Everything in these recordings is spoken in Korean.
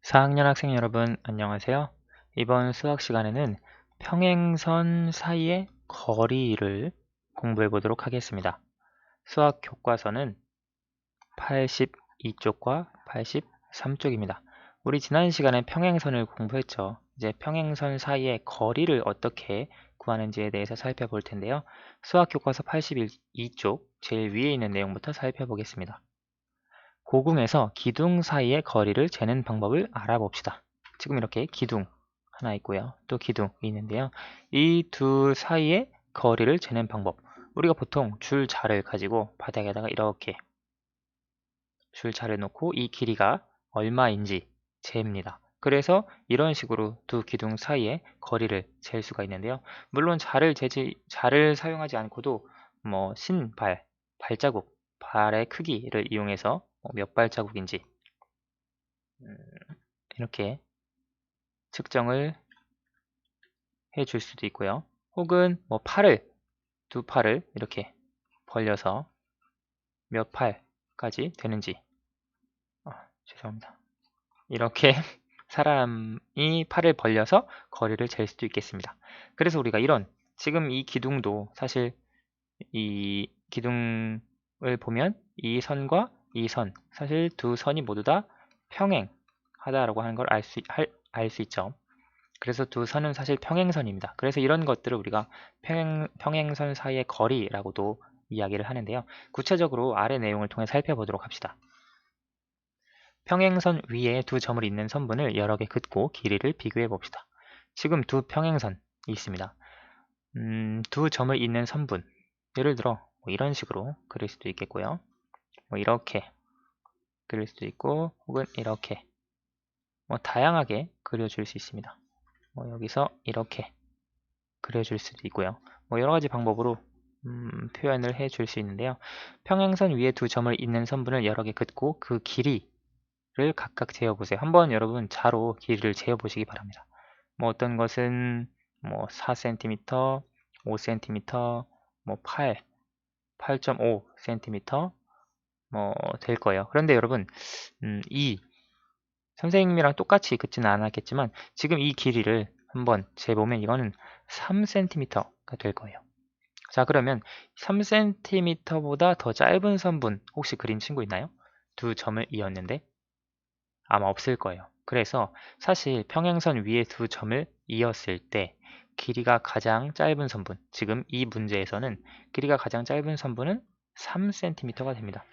4학년 학생 여러분, 안녕하세요. 이번 수학 시간에는 평행선 사이의 거리를 공부해 보도록 하겠습니다. 수학 교과서는 82쪽과 83쪽입니다. 우리 지난 시간에 평행선을 공부했죠. 이제 평행선 사이의 거리를 어떻게 구하는지에 대해서 살펴볼 텐데요. 수학 교과서 82쪽 제일 위에 있는 내용부터 살펴보겠습니다. 고궁에서 기둥 사이의 거리를 재는 방법을 알아봅시다. 지금 이렇게 기둥 하나 있고요. 또 기둥이 있는데요. 이 두 사이의 거리를 재는 방법. 우리가 보통 줄자를 가지고 바닥에다가 이렇게 줄자를 놓고 이 길이가 얼마인지 잽니다. 그래서 이런 식으로 두 기둥 사이의 거리를 잴 수가 있는데요. 물론 자를 사용하지 않고도 신발, 발자국, 발의 크기를 이용해서 몇 발자국인지 이렇게 측정을 해줄 수도 있고요. 혹은 두 팔을 이렇게 벌려서 몇 팔까지 되는지 죄송합니다. 이렇게 사람이 팔을 벌려서 거리를 잴 수도 있겠습니다. 그래서 우리가 지금 이 기둥도 사실 이 기둥을 보면 이 선과 이 선, 사실 두 선이 모두 다 평행하다라고 하는 걸 알 수 있죠. 그래서 두 선은 사실 평행선입니다. 그래서 이런 것들을 우리가 평행선 사이의 거리라고도 이야기를 하는데요. 구체적으로 아래 내용을 통해 살펴보도록 합시다. 평행선 위에 두 점을 잇는 선분을 여러 개 긋고 길이를 비교해 봅시다. 지금 두 평행선이 있습니다. 두 점을 잇는 선분, 예를 들어 이런 식으로 그릴 수도 있겠고요. 이렇게 그릴 수도 있고 혹은 이렇게 다양하게 그려줄 수 있습니다. 여기서 이렇게 그려줄 수도 있고요. 여러 가지 방법으로 표현을 해줄 수 있는데요. 평행선 위에 두 점을 잇는 선분을 여러 개 긋고 그 길이를 각각 재어보세요. 한번 여러분 자로 길이를 재어보시기 바랍니다. 어떤 것은 4cm, 5cm, 8.5cm 될 거예요. 그런데 여러분 이 선생님이랑 똑같이 긋지는 않았겠지만 지금 이 길이를 한번 재보면 이거는 3cm가 될 거예요. 자, 그러면 3cm보다 더 짧은 선분 혹시 그린 친구 있나요? 두 점을 이었는데 아마 없을 거예요. 그래서 사실 평행선 위에 두 점을 이었을 때 길이가 가장 짧은 선분, 지금 이 문제에서는 길이가 가장 짧은 선분은 3cm가 됩니다.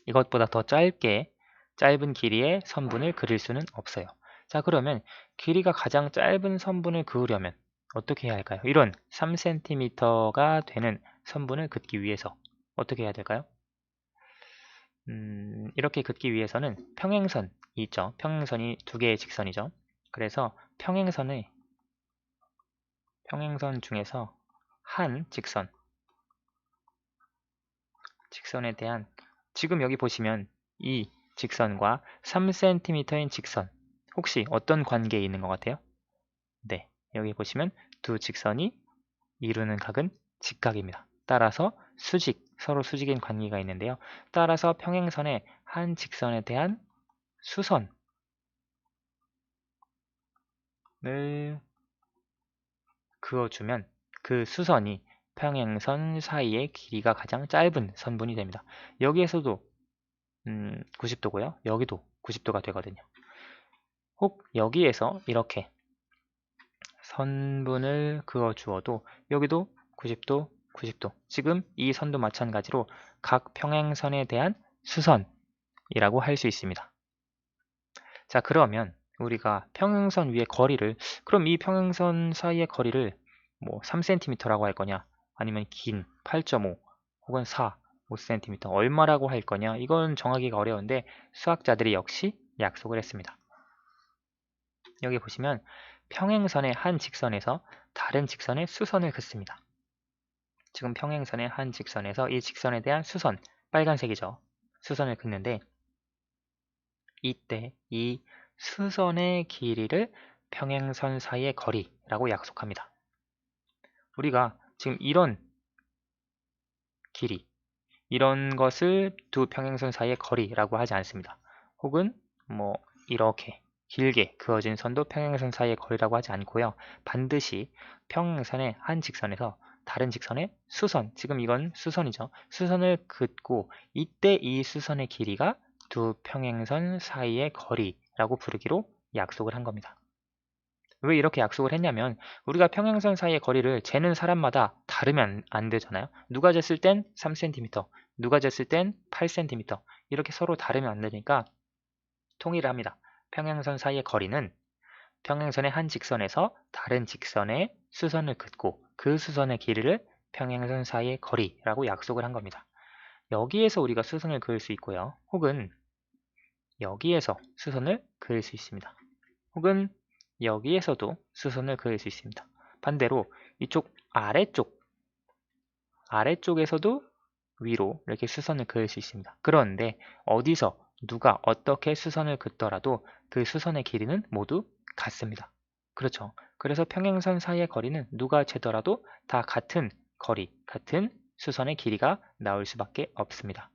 이것보다 더 짧은 길이의 선분을 그릴 수는 없어요. 자, 그러면 길이가 가장 짧은 선분을 그으려면 어떻게 해야 할까요? 이런 3cm가 되는 선분을 긋기 위해서 어떻게 해야 될까요? 이렇게 긋기 위해서는 평행선이 있죠. 평행선이 두 개의 직선이죠. 그래서 평행선 중에서 한 직선에 대한 지금 여기 보시면 이 직선과 3cm인 직선 혹시 어떤 관계에 있는 것 같아요? 네, 여기 보시면 두 직선이 이루는 각은 직각입니다. 따라서 서로 수직인 관계가 있는데요. 따라서 평행선의 한 직선에 대한 수선을 그어주면 그 수선이 평행선 사이의 길이가 가장 짧은 선분이 됩니다. 여기에서도 90도고요. 여기도 90도가 되거든요. 혹 여기에서 이렇게 선분을 그어 주어도 여기도 90도, 90도. 지금 이 선도 마찬가지로 각 평행선에 대한 수선이라고 할 수 있습니다. 자, 그러면 우리가 평행선 위의 거리를 그럼 이 평행선 사이의 거리를 3cm라고 할 거냐 아니면 긴 8.5 혹은 4, 5cm 얼마라고 할 거냐 이건 정하기가 어려운데 수학자들이 역시 약속을 했습니다. 여기 보시면 평행선의 한 직선에서 다른 직선의 수선을 긋습니다. 지금 평행선의 한 직선에서 이 직선에 대한 수선, 빨간색이죠. 수선을 긋는데 이때 이 수선의 길이를 평행선 사이의 거리라고 약속합니다. 우리가 지금 이런 길이, 이런 것을 두 평행선 사이의 거리라고 하지 않습니다. 혹은 이렇게 길게 그어진 선도 평행선 사이의 거리라고 하지 않고요. 반드시 평행선의 한 직선에서 다른 직선의 수선, 지금 이건 수선이죠. 수선을 긋고 이때 이 수선의 길이가 두 평행선 사이의 거리라고 부르기로 약속을 한 겁니다. 왜 이렇게 약속을 했냐면 우리가 평행선 사이의 거리를 재는 사람마다 다르면 안 되잖아요. 누가 쟀을 땐 3cm, 누가 쟀을 땐 8cm 이렇게 서로 다르면 안 되니까 통일합니다. 평행선 사이의 거리는 평행선의 한 직선에서 다른 직선의 수선을 긋고 그 수선의 길이를 평행선 사이의 거리라고 약속을 한 겁니다. 여기에서 우리가 수선을 그을 수 있고요. 혹은 여기에서 수선을 그을 수 있습니다. 혹은 여기에서도 수선을 그을 수 있습니다. 반대로 이쪽 아래쪽에서도 위로 이렇게 수선을 그을 수 있습니다. 그런데 어디서 누가 어떻게 수선을 긋더라도 그 수선의 길이는 모두 같습니다. 그렇죠. 그래서 평행선 사이의 거리는 누가 재더라도 다 같은 거리, 같은 수선의 길이가 나올 수밖에 없습니다.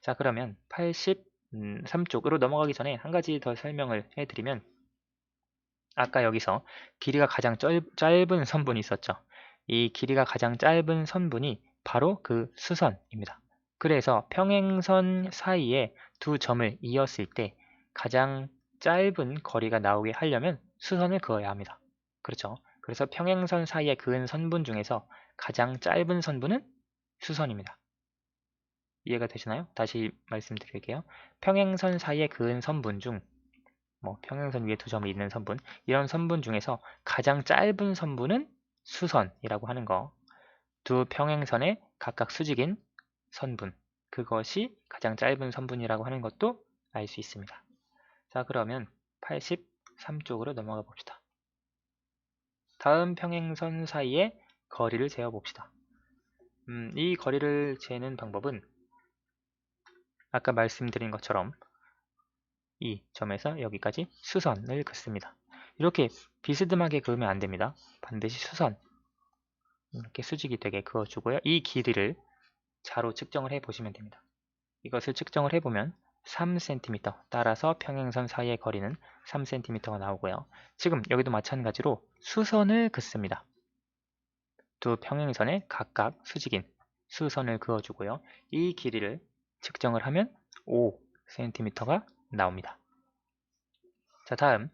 자, 그러면 83쪽으로 넘어가기 전에 한 가지 더 설명을 해드리면 아까 여기서 길이가 가장 짧은 선분이 있었죠. 이 길이가 가장 짧은 선분이 바로 그 수선입니다. 그래서 평행선 사이에 두 점을 이었을 때 가장 짧은 거리가 나오게 하려면 수선을 그어야 합니다. 그렇죠. 그래서 평행선 사이에 그은 선분 중에서 가장 짧은 선분은 수선입니다. 이해가 되시나요? 다시 말씀드릴게요. 평행선 사이에 그은 선분 중 평행선 위에 두 점이 있는 선분, 이런 선분 중에서 가장 짧은 선분은 수선이라고 하는 거. 두 평행선의 각각 수직인 선분, 그것이 가장 짧은 선분이라고 하는 것도 알 수 있습니다. 자, 그러면 83쪽으로 넘어가 봅시다. 다음 평행선 사이의 거리를 재어 봅시다. 이 거리를 재는 방법은 아까 말씀드린 것처럼 이 점에서 여기까지 수선을 긋습니다. 이렇게 비스듬하게 그으면 안 됩니다. 반드시 수선, 이렇게 수직이 되게 그어주고요. 이 길이를 자로 측정을 해 보시면 됩니다. 이것을 측정을 해보면 3cm, 따라서 평행선 사이의 거리는 3cm가 나오고요. 지금 여기도 마찬가지로 수선을 긋습니다. 두 평행선에 각각 수직인 수선을 그어주고요. 이 길이를 측정을 하면 5cm가 나옵니다. 자, 다음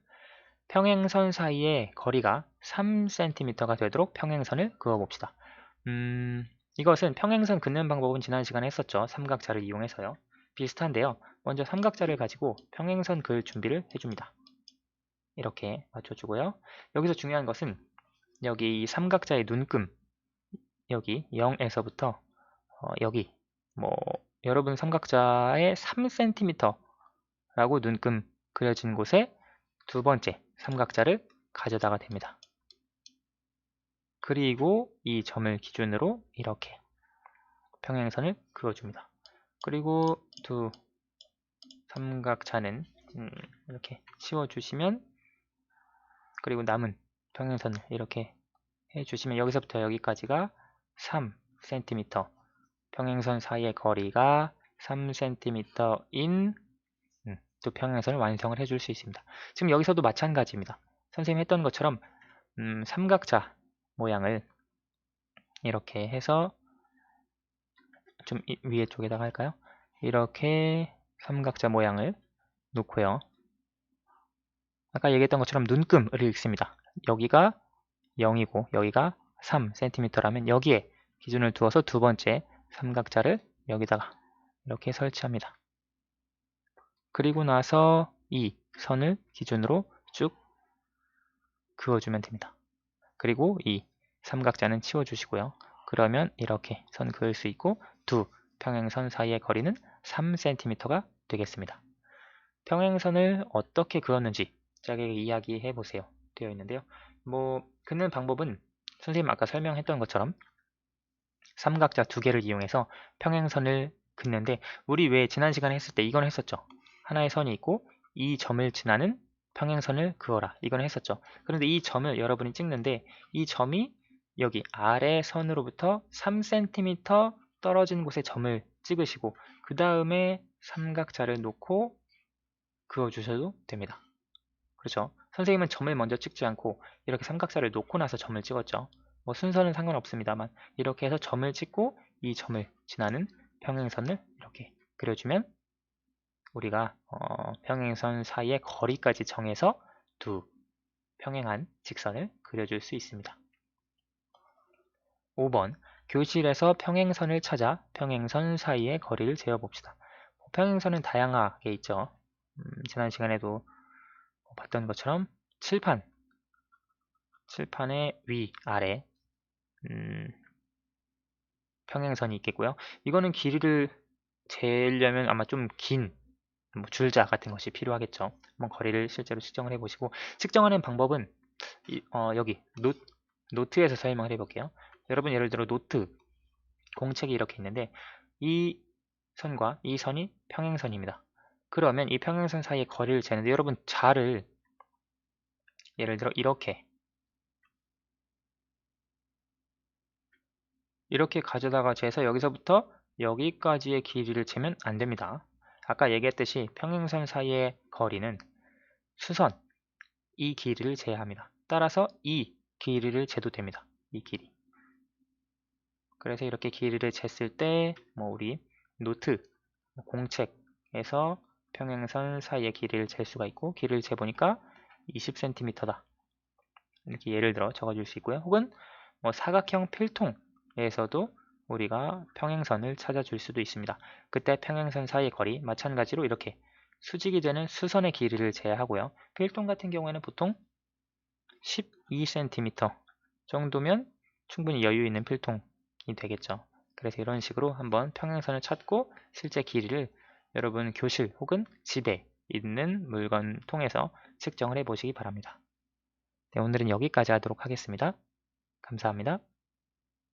평행선 사이의 거리가 3cm가 되도록 평행선을 그어봅시다. 이것은 평행선 긋는 방법은 지난 시간에 했었죠. 삼각자를 이용해서요. 비슷한데요. 먼저 삼각자를 가지고 평행선 그을 준비를 해줍니다. 이렇게 맞춰주고요. 여기서 중요한 것은 여기 이 삼각자의 눈금, 여기 0에서부터 여기 여러분 삼각자의 3cm라고 눈금 그려진 곳에 두 번째 삼각자를 가져다가 댑니다. 그리고 이 점을 기준으로 이렇게 평행선을 그어줍니다. 그리고 두 삼각자는 이렇게 치워주시면, 그리고 남은 평행선을 이렇게 해주시면 여기서부터 여기까지가 3cm, 평행선 사이의 거리가 3cm인 두 평행선을 완성을 해줄 수 있습니다. 지금 여기서도 마찬가지입니다. 선생님이 했던 것처럼 삼각자 모양을 이렇게 해서 좀 위에 쪽에다가 할까요? 이렇게 삼각자 모양을 놓고요. 아까 얘기했던 것처럼 눈금을 읽습니다. 여기가 0이고 여기가 3cm라면 여기에 기준을 두어서 두 번째 삼각자를 여기다가 이렇게 설치합니다. 그리고 나서 이 선을 기준으로 쭉 그어주면 됩니다. 그리고 이 삼각자는 치워주시고요. 그러면 이렇게 선 그을 수 있고 두 평행선 사이의 거리는 3cm가 되겠습니다. 평행선을 어떻게 그었는지 짧게 이야기해 보세요. 되어 있는데요. 긋는 방법은 선생님 아까 설명했던 것처럼 삼각자 두 개를 이용해서 평행선을 긋는데, 우리 왜 지난 시간에 했을 때 이건 했었죠. 하나의 선이 있고 이 점을 지나는 평행선을 그어라, 이건 했었죠. 그런데 이 점을 여러분이 찍는데 이 점이 여기 아래 선으로부터 3cm 떨어진 곳에 점을 찍으시고 그 다음에 삼각자를 놓고 그어주셔도 됩니다. 그렇죠? 선생님은 점을 먼저 찍지 않고 이렇게 삼각사를 놓고 나서 점을 찍었죠. 뭐 순서는 상관없습니다만 이렇게 해서 점을 찍고 이 점을 지나는 평행선을 이렇게 그려주면 우리가 평행선 사이의 거리까지 정해서 두 평행한 직선을 그려줄 수 있습니다. 5번 교실에서 평행선을 찾아 평행선 사이의 거리를 재어봅시다. 평행선은 다양하게 있죠. 지난 시간에도 봤던 것처럼 칠판의 위, 아래 평행선이 있겠고요. 이거는 길이를 재려면 아마 좀 긴 줄자 같은 것이 필요하겠죠. 한번 거리를 실제로 측정을 해보시고 측정하는 방법은 여기 노트에서 설명을 해볼게요. 여러분 예를 들어 노트 공책이 이렇게 있는데 이 선과 이 선이 평행선입니다. 그러면 이 평행선 사이의 거리를 재는데 여러분 자를 예를 들어 이렇게 가져다가 재서 여기서부터 여기까지의 길이를 재면 안 됩니다. 아까 얘기했듯이 평행선 사이의 거리는 수선, 이 길이를 재야 합니다. 따라서 이 길이를 재도 됩니다. 이 길이. 그래서 이렇게 길이를 쟀을 때 우리 노트, 공책에서 평행선 사이의 길이를 잴 수가 있고 길이를 재보니까 20cm다. 이렇게 예를 들어 적어줄 수 있고요. 혹은 사각형 필통에서도 우리가 평행선을 찾아줄 수도 있습니다. 그때 평행선 사이의 거리 마찬가지로 이렇게 수직이 되는 수선의 길이를 재야 하고요. 필통 같은 경우에는 보통 12cm 정도면 충분히 여유 있는 필통이 되겠죠. 그래서 이런 식으로 한번 평행선을 찾고 실제 길이를 여러분 교실 혹은 집에 있는 물건 통해서 측정을 해 보시기 바랍니다. 네, 오늘은 여기까지 하도록 하겠습니다. 감사합니다.